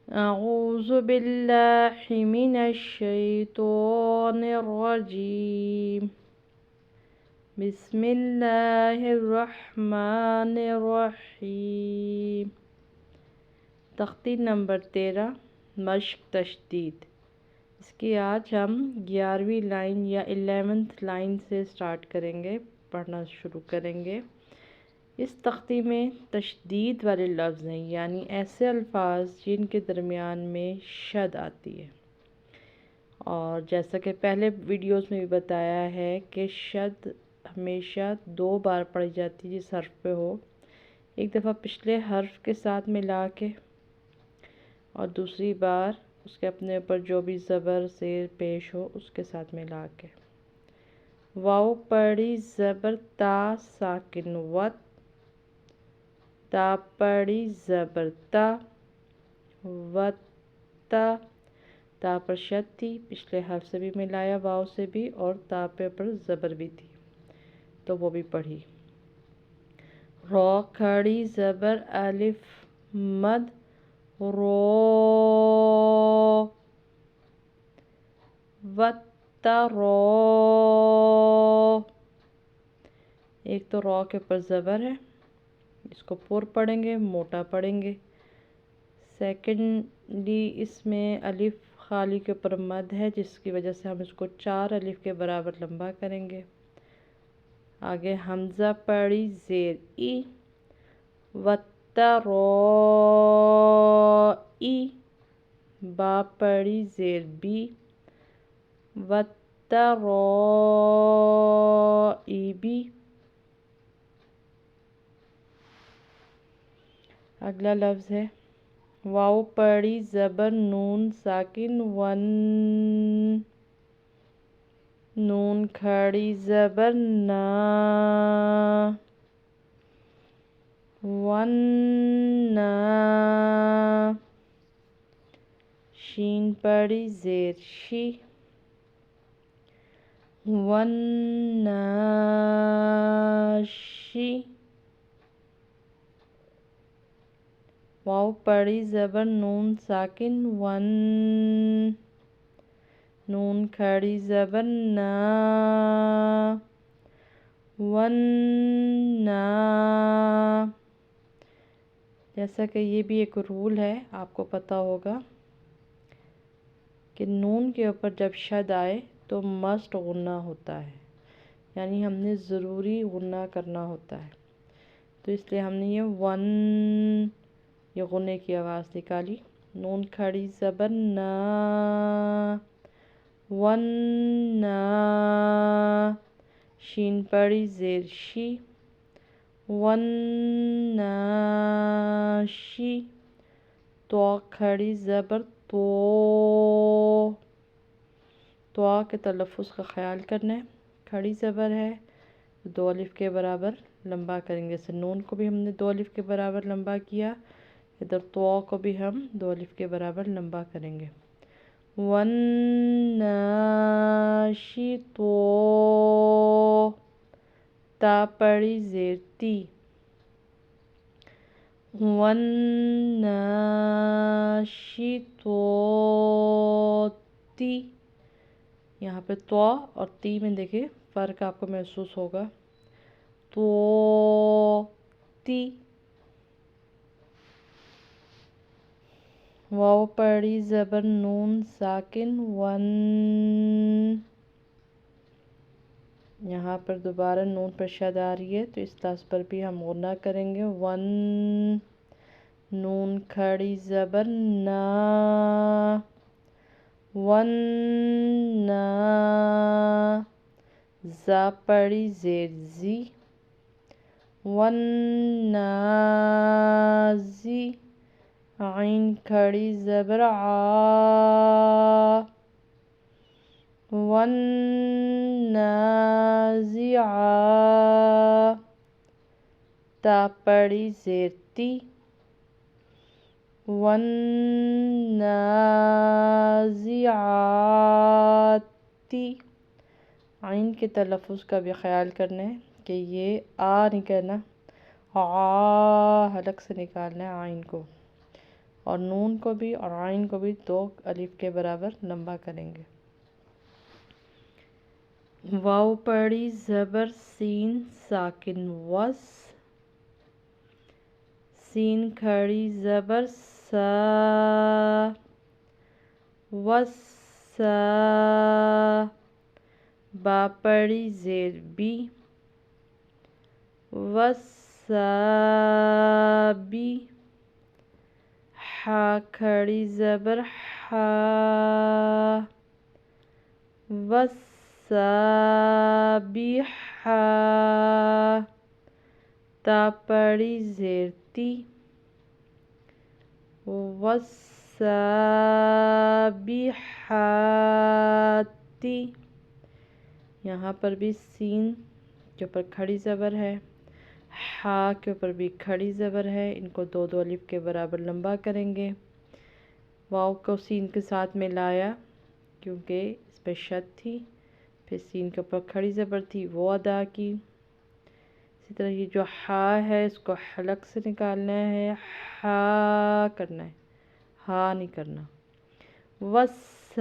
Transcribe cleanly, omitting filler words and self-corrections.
أعوذ بالله من الشيطان الرجيم بسم الله الرحمن الرحیم۔ تختی نمبر 13 مشق تشدید۔ اس کی آج ہم 11ویں لائن یا 11th لائن سے سٹارٹ کریں گے، پڑھنا شروع کریں گے۔ اس تختی میں تشدید والے لفظ ہیں، یعنی ایسے الفاظ جن کے درمیان میں شد آتی ہے، اور جیسا کہ پہلے ویڈیوز میں بھی بتایا ہے کہ شد ہمیشہ 2 بار پڑھی جاتی ہے جس حرف پہ ہو، ایک دفعہ پچھلے حرف کے ساتھ ملا کے اور دوسری بار اس کے اپنے اوپر جو بھی زبر سے پیش ہو اس کے ساتھ ملا کے۔ واو پڑھی زبر تا ساکن وت، تا پڑھی زبر تا وت تا، تا پر شد تھی، پچھلے حرف سے بھی ملایا واو سے بھی، اور تا پہ پر زبر بھی تھی تو وہ بھی پڑھی۔ رو کھڑی زبر الف مد رو، وتا رو، ایک تو رو کے اوپر زبر ہے، اس کو پر پڑھیں گے، موٹا پڑھیں گے۔ سیکنڈلی اس میں الف خالی کے اوپر مد ہے، جس کی وجہ سے ہم اس کو 4 الف کے برابر لمبا کریں گے۔ آگے حمزہ پڑھی زیر ای، وتا رو ای، با پڑھی زیر بی، وتا رو ای بی۔ اگلا لفظ ہے واو پڑھی زبر نون ساکن ون، نون کھڑی زبر نا، ون نا، شین پڑھی زیر شی، ون نا شی۔ واو پڑھی زبر نون ساکن ون، نون کھڑی زبر نا، ون نا۔ جیسا کہ یہ بھی ایک رول ہے، آپ کو پتہ ہوگا کہ نون کے اوپر جب شد آئے تو مسٹ غنہ ہوتا ہے، یعنی ہم نے ضروری غنہ کرنا ہوتا ہے، تو اس لیے ہم نے یہ ون، یہ غنّے کی آواز نکالی۔ نون کھڑی زبر نا، ون نا، شین پڑھی زیر شی، ون نا شی۔ تو کھڑی زبر تو، تو کے تلفظ کا خیال کرنا ہے، کھڑی زبر ہے 2 الف کے برابر لمبا کریں گے۔ جیسے نون کو بھی ہم نے 2 الف کے برابر لمبا کیا، ادھر تو کو بھی ہم 2 الف کے برابر لمبا کریں گے۔ ون نا شی تو، تا پڑھی زیر تی، ون نا شی تو تی۔ یہاں پہ تو اور تی میں دیکھیں فرق آپ کو محسوس ہوگا، تو تی۔ واو پڑھی زبر نون ساکن ون، یہاں پر دوبارہ نون پر شد آ رہی ہے تو اس لفظ پر بھی ہم غنہ کریں گے، ون، نون کھڑی زبر نا، ون نا، زا پڑھی زیر زی، ون نا زی۔ عین کھڑی زبر آ، ون نا زی آ۔ تا پڑھی زیر تی، ون نا زی آ تی۔ عین کے تلفظ کا بھی خیال کرنا ہے کہ یہ آ نہیں کہنا، حلق سے نکالنا ہے عین کو، اور نون کو بھی اور عین کو بھی 2 الف کے برابر لمبا کریں گے۔ واو پڑھی زبر سین ساکن وس، سین کھڑی زبر سا وسا، با پڑھی زیر بی وسابی، حا کھڑی زبر حا وسابحا، تا پڑھی زیر تی والسابحاتی، یہاں پر بھی سین کے اوپر کھڑی زبر ہے، ہا کے اوپر بھی کھڑی زبر ہے، ان کو 2 2 الف کے برابر لمبا کریں گے۔ واو کو سین کے ساتھ ملایا کیونکہ اس پہ شد تھی، پھر سین کے اوپر کھڑی زبر تھی وہ ادا کی۔ اسی طرح یہ جو ہا ہے اس کو حلق سے نکالنا ہے، ہا کرنا ہے، ہا نہیں کرنا۔ والسابحاتی،